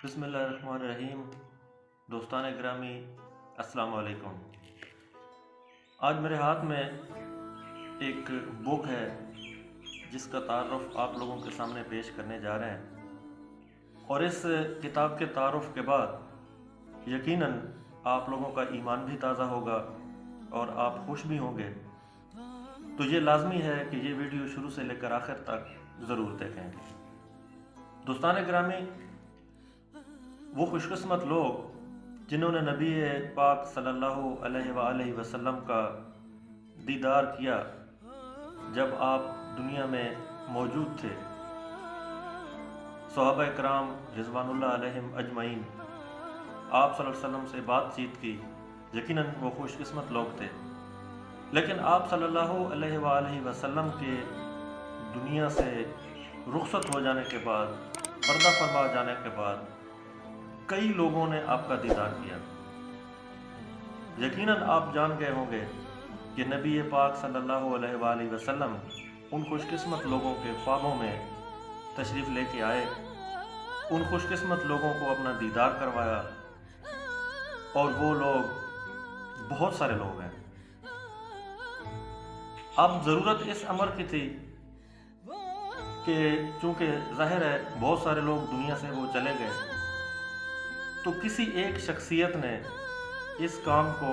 بسم اللہ الرحمن الرحیم۔ دوستان گرامی السلام علیکم۔ آج میرے ہاتھ میں ایک بک ہے جس کا تعارف آپ لوگوں کے سامنے پیش کرنے جا رہے ہیں، اور اس کتاب کے تعارف کے بعد یقیناً آپ لوگوں کا ایمان بھی تازہ ہوگا اور آپ خوش بھی ہوں گے۔ تو یہ لازمی ہے کہ یہ ویڈیو شروع سے لے کر آخر تک ضرور دیکھیں۔ دوستان گرامی، وہ خوش قسمت لوگ جنہوں نے نبی پاک صلی اللہ علیہ وآلہ وسلم کا دیدار کیا جب آپ دنیا میں موجود تھے، صحابہ کرام رضوان اللہ علیہم اجمعین، آپ صلی اللہ علیہ وسلم سے بات چیت کی، یقیناً وہ خوش قسمت لوگ تھے۔ لیکن آپ صلی اللہ علیہ وآلہ وسلم کے دنیا سے رخصت ہو جانے کے بعد، پردہ فرما جانے کے بعد، کئی لوگوں نے آپ کا دیدار کیا۔ یقیناً آپ جان گئے ہوں گے کہ نبی پاک صلی اللہ علیہ وآلہ وسلم ان خوش قسمت لوگوں کے خوابوں میں تشریف لے کے آئے، ان خوش قسمت لوگوں کو اپنا دیدار کروایا، اور وہ لوگ بہت سارے لوگ ہیں۔ اب ضرورت اس امر کی تھی کہ چونکہ ظاہر ہے بہت سارے لوگ دنیا سے وہ چلے گئے، تو کسی ایک شخصیت نے اس کام کو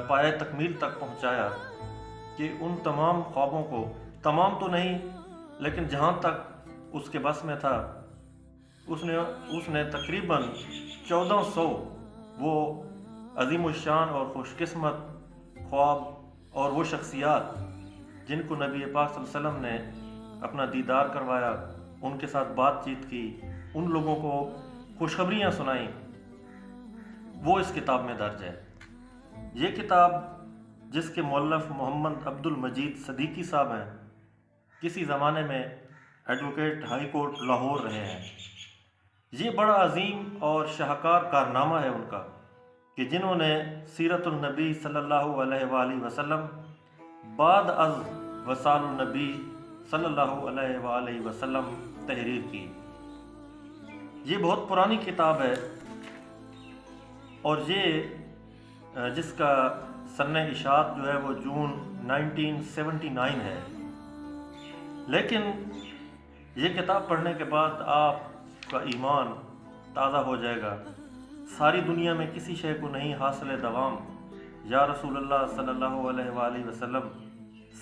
پایہ تکمیل تک پہنچایا کہ ان تمام خوابوں کو، تمام تو نہیں لیکن جہاں تک اس کے بس میں تھا، اس نے تقریباً 1400 وہ عظیم الشان اور خوش قسمت خواب اور وہ شخصیات جن کو نبی پاک صلی اللہ علیہ وسلم نے اپنا دیدار کروایا، ان کے ساتھ بات چیت کی، ان لوگوں کو خوشخبریاں سنائیں، وہ اس کتاب میں درج ہے۔ یہ کتاب جس کے مؤلف محمد عبد المجید صدیقی صاحب ہیں، کسی زمانے میں ایڈوکیٹ ہائی کورٹ لاہور رہے ہیں۔ یہ بڑا عظیم اور شاہکار کارنامہ ہے ان کا کہ جنہوں نے سیرت النبی صلی اللہ علیہ وآلہ وسلم بعد از وصال النبی صلی اللہ علیہ وآلہ وسلم تحریر کی۔ یہ بہت پرانی کتاب ہے، اور یہ جس کا سنِ اشاعت جو ہے وہ جون 1979 ہے۔ لیکن یہ کتاب پڑھنے کے بعد آپ کا ایمان تازہ ہو جائے گا۔ ساری دنیا میں کسی شے کو نہیں حاصل دوام یا رسول اللہ صلی اللہ علیہ وآلہ وسلم،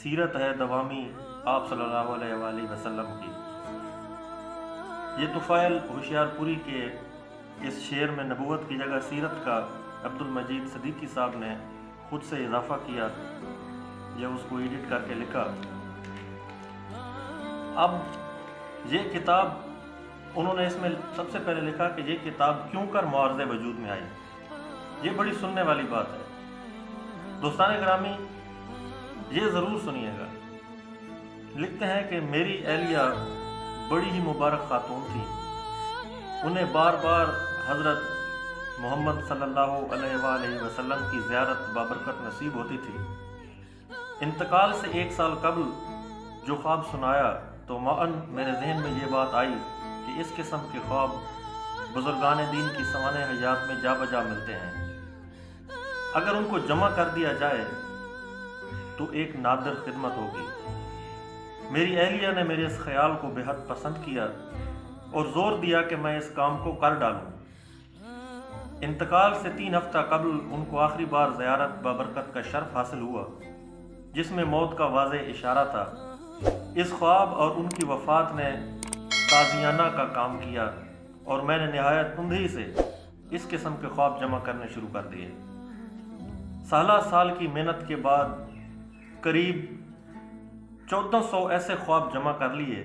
سیرت ہے دوامی آپ صلی اللہ علیہ وآلہ وسلم کی۔ یہ طفیل ہوشیار پوری کے اس شعر میں نبوت کی جگہ سیرت کا عبد المجید صدیقی صاحب نے خود سے اضافہ کیا یا اس کو ایڈٹ کر کے لکھا۔ اب یہ کتاب انہوں نے اس میں سب سے پہلے لکھا کہ یہ کتاب کیوں کر معارض وجود میں آئی۔ یہ بڑی سننے والی بات ہے۔ دوستان گرامی، یہ ضرور سنیے گا۔ لکھتے ہیں کہ میری اہلیہ بڑی ہی مبارک خاتون تھی، انہیں بار بار حضرت محمد صلی اللہ علیہ وآلہ وسلم کی زیارت بابرکت نصیب ہوتی تھی۔ انتقال سے 1 سال قبل جو خواب سنایا تو معاً میرے ذہن میں یہ بات آئی کہ اس قسم کے خواب بزرگان دین کی سوانح حیات میں جا بجا ملتے ہیں۔ اگر ان کو جمع کر دیا جائے تو ایک نادر خدمت ہوگی۔ میری اہلیہ نے میرے اس خیال کو بے حد پسند کیا اور زور دیا کہ میں اس کام کو کر ڈالوں۔ انتقال سے 3 ہفتہ قبل ان کو آخری بار زیارت بابرکت کا شرف حاصل ہوا، جس میں موت کا واضح اشارہ تھا۔ اس خواب اور ان کی وفات نے تازیانہ کا کام کیا، اور میں نے نہایت تندی سے اس قسم کے خواب جمع کرنے شروع کر دیے۔ سالہ سال کی محنت کے بعد قریب 1400 ایسے خواب جمع کر لیے۔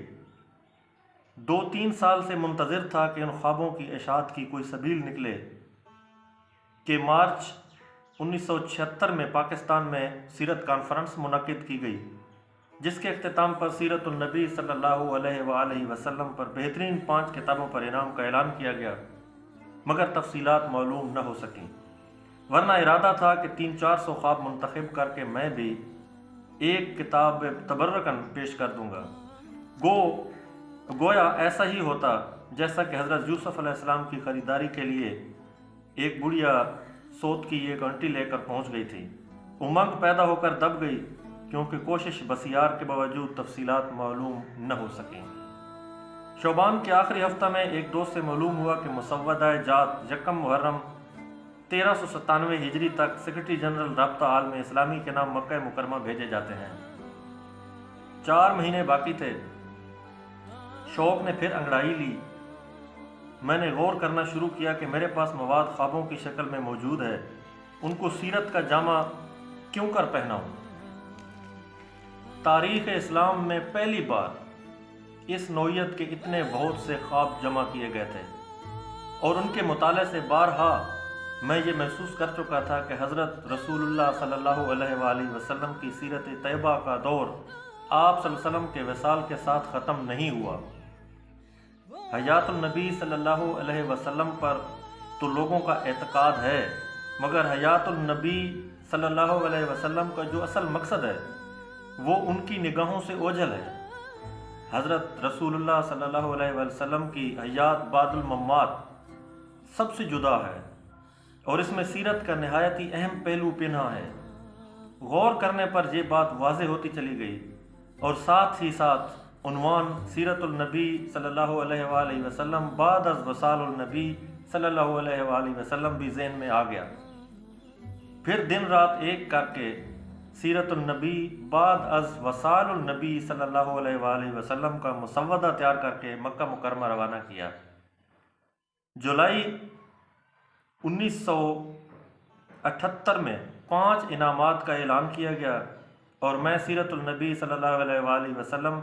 2-3 سال سے منتظر تھا کہ ان خوابوں کی اشاعت کی کوئی سبیل نکلے کہ مارچ 1976 میں پاکستان میں سیرت کانفرنس منعقد کی گئی، جس کے اختتام پر سیرت النبی صلی اللہ علیہ وآلہ وسلم پر بہترین 5 کتابوں پر انعام کا اعلان کیا گیا، مگر تفصیلات معلوم نہ ہو سکیں، ورنہ ارادہ تھا کہ 300-400 خواب منتخب کر کے میں بھی ایک کتاب تبرکن پیش کر دوں گا۔ گویا ایسا ہی ہوتا جیسا کہ حضرت یوسف علیہ السلام کی خریداری کے لیے ایک بڑھیا سوت کی ایک انٹی لے کر پہنچ گئی تھی، امنگ پیدا ہو کر دب گئی کیونکہ کوشش بسیار کے باوجود تفصیلات معلوم نہ ہو سکیں۔ شعبان کے آخری ہفتہ میں ایک دوست سے معلوم ہوا کہ مسودہ جات 1 محرم 1397 ہجری تک سیکرٹری جنرل رابطہ عالم اسلامی کے نام مکہ مکرمہ بھیجے جاتے ہیں۔ 4 مہینے باقی تھے۔ شوق نے پھر انگڑائی لی۔ میں نے غور کرنا شروع کیا کہ میرے پاس مواد خوابوں کی شکل میں موجود ہے، ان کو سیرت کا جامہ کیوں کر پہناؤں؟ تاریخ اسلام میں پہلی بار اس نوعیت کے اتنے بہت سے خواب جمع کیے گئے تھے، اور ان کے مطالعے سے بارہا میں یہ محسوس کر چکا تھا کہ حضرت رسول اللہ صلی اللہ علیہ وآلہ وسلم کی سیرت طیبہ کا دور آپ صلی اللہ علیہ وسلم کے وصال کے ساتھ ختم نہیں ہوا۔ حیات النبی صلی اللہ علیہ وسلم پر تو لوگوں کا اعتقاد ہے، مگر حیات النبی صلی اللہ علیہ وسلم کا جو اصل مقصد ہے وہ ان کی نگاہوں سے اوجھل ہے۔ حضرت رسول اللہ صلی اللہ علیہ وسلم کی حیات بعد الممات سب سے جدا ہے، اور اس میں سیرت کا نہایت ہی اہم پہلو پنہا ہے۔ غور کرنے پر یہ بات واضح ہوتی چلی گئی، اور ساتھ ہی ساتھ عنوان سیرت النبی صلی اللہ علیہ وآلہ وسلم بعد از وصال النبی صلی اللہ علیہ وآلہ وسلم بھی ذہن میں آ گیا۔ پھر دن رات ایک کر کے سیرت النبی بعد از وصال النبی صلی اللہ علیہ وآلہ وسلم کا مسودہ تیار کر کے مکہ مکرمہ روانہ کیا۔ جولائی 1978 میں 5 انعامات کا اعلان کیا گیا، اور میں سیرت النبی صلی اللہ علیہ وآلہ وسلم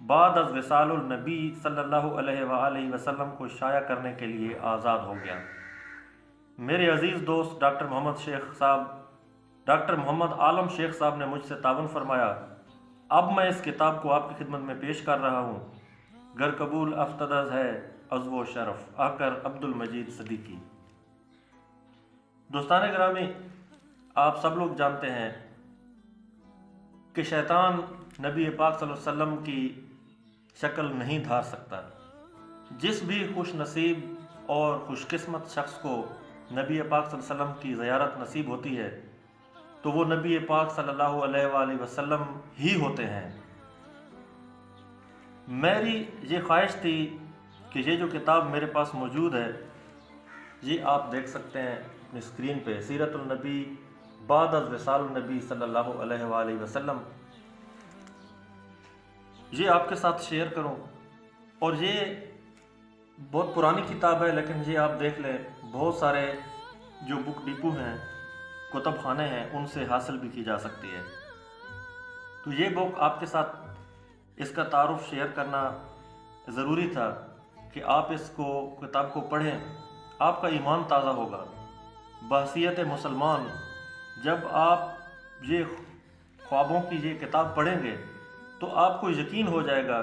بعد از وصال النبی صلی اللہ علیہ وآلہ وسلم کو شائع کرنے کے لیے آزاد ہو گیا۔ میرے عزیز دوست ڈاکٹر محمد عالم شیخ صاحب نے مجھ سے تعاون فرمایا۔ اب میں اس کتاب کو آپ کی خدمت میں پیش کر رہا ہوں۔ گر قبول افتدز ہے عزو و شرف آکر عبد المجید صدیقی۔ دوستان گرامی، آپ سب لوگ جانتے ہیں کہ شیطان نبی پاک صلی اللہ علیہ وسلم کی شکل نہیں دھار سکتا۔ جس بھی خوش نصیب اور خوش قسمت شخص کو نبی پاک صلی اللہ علیہ وسلم کی زیارت نصیب ہوتی ہے تو وہ نبی پاک صلی اللہ علیہ وآلہ وسلم ہی ہوتے ہیں۔ میری یہ خواہش تھی کہ یہ جو کتاب میرے پاس موجود ہے، یہ آپ دیکھ سکتے ہیں اپنی اسکرین پہ، سیرت النبی بعد از وصال النبی صلی اللہ علیہ وآلہ وسلم، یہ آپ کے ساتھ شیئر کروں۔ اور یہ بہت پرانی کتاب ہے، لیکن یہ آپ دیکھ لیں، بہت سارے جو بک ڈپو ہیں، کتب خانے ہیں، ان سے حاصل بھی کی جا سکتی ہے۔ تو یہ بک آپ کے ساتھ اس کا تعارف شیئر کرنا ضروری تھا کہ آپ اس کو کتاب کو پڑھیں، آپ کا ایمان تازہ ہوگا۔ بحیثیت مسلمان جب آپ یہ خوابوں کی یہ کتاب پڑھیں گے تو آپ کو یقین ہو جائے گا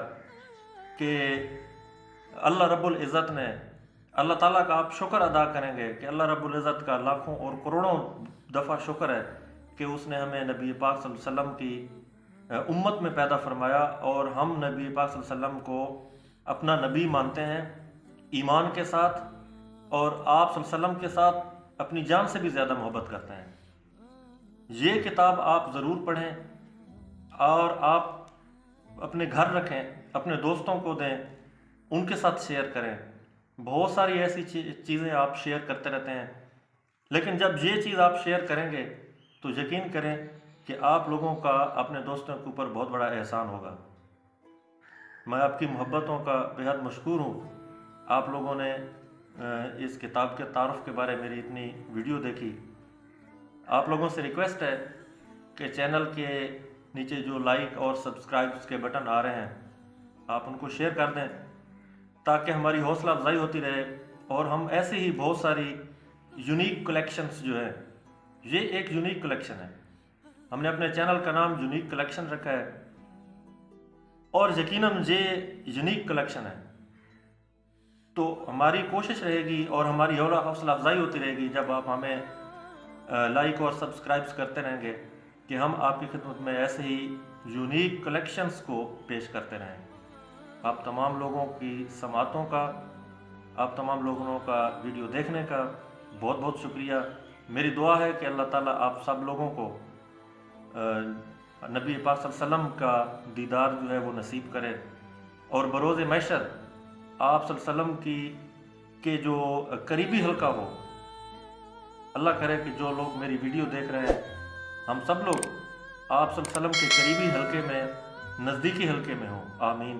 کہ اللہ رب العزت نے، اللہ تعالیٰ کا آپ شکر ادا کریں گے کہ اللہ رب العزت کا لاکھوں اور کروڑوں دفعہ شکر ہے کہ اس نے ہمیں نبی پاک صلی اللہ علیہ وسلم کی امت میں پیدا فرمایا، اور ہم نبی پاک صلی اللہ علیہ وسلم کو اپنا نبی مانتے ہیں ایمان کے ساتھ، اور آپ صلی اللہ علیہ وسلم کے ساتھ اپنی جان سے بھی زیادہ محبت کرتے ہیں۔ یہ کتاب آپ ضرور پڑھیں، اور آپ اپنے گھر رکھیں، اپنے دوستوں کو دیں، ان کے ساتھ شیئر کریں۔ بہت ساری ایسی چیزیں آپ شیئر کرتے رہتے ہیں، لیکن جب یہ چیز آپ شیئر کریں گے تو یقین کریں کہ آپ لوگوں کا اپنے دوستوں کے اوپر بہت بڑا احسان ہوگا۔ میں آپ کی محبتوں کا بہت مشکور ہوں۔ آپ لوگوں نے اس کتاب کے تعارف کے بارے میری اتنی ویڈیو دیکھی۔ آپ لوگوں سے ریکویسٹ ہے کہ چینل کے نیچے جو لائک اور سبسکرائبس کے بٹن آ رہے ہیں، آپ ان کو شیئر کر دیں تاکہ ہماری حوصلہ افزائی ہوتی رہے، اور ہم ایسی ہی بہت ساری یونیک کلیکشنز جو ہیں، یہ ایک یونیک کلیکشن ہے، ہم نے اپنے چینل کا نام یونیک کلیکشن رکھا ہے، اور یقیناً یہ یونیک کلیکشن ہے۔ تو ہماری کوشش رہے گی اور ہماری حوصلہ افزائی ہوتی رہے گی جب آپ ہمیں لائک اور سبسکرائبس کرتے رہیں گے کہ ہم آپ کی خدمت میں ایسے ہی یونیک کلیکشنز کو پیش کرتے رہیں۔ آپ تمام لوگوں کی سماعتوں کا آپ تمام لوگوں کا ویڈیو دیکھنے کا بہت بہت شکریہ۔ میری دعا ہے کہ اللہ تعالیٰ آپ سب لوگوں کو نبی پاک صلی اللہ علیہ وسلم کا دیدار جو ہے وہ نصیب کرے، اور بروز محشر آپ صلی اللہ علیہ وسلم کے جو قریبی حلقہ ہو، اللہ کرے کہ جو لوگ میری ویڈیو دیکھ رہے ہیں ہم سب لوگ آپ صلی اللہ علیہ وسلم کے قریبی حلقے میں، نزدیکی حلقے میں ہوں، آمین۔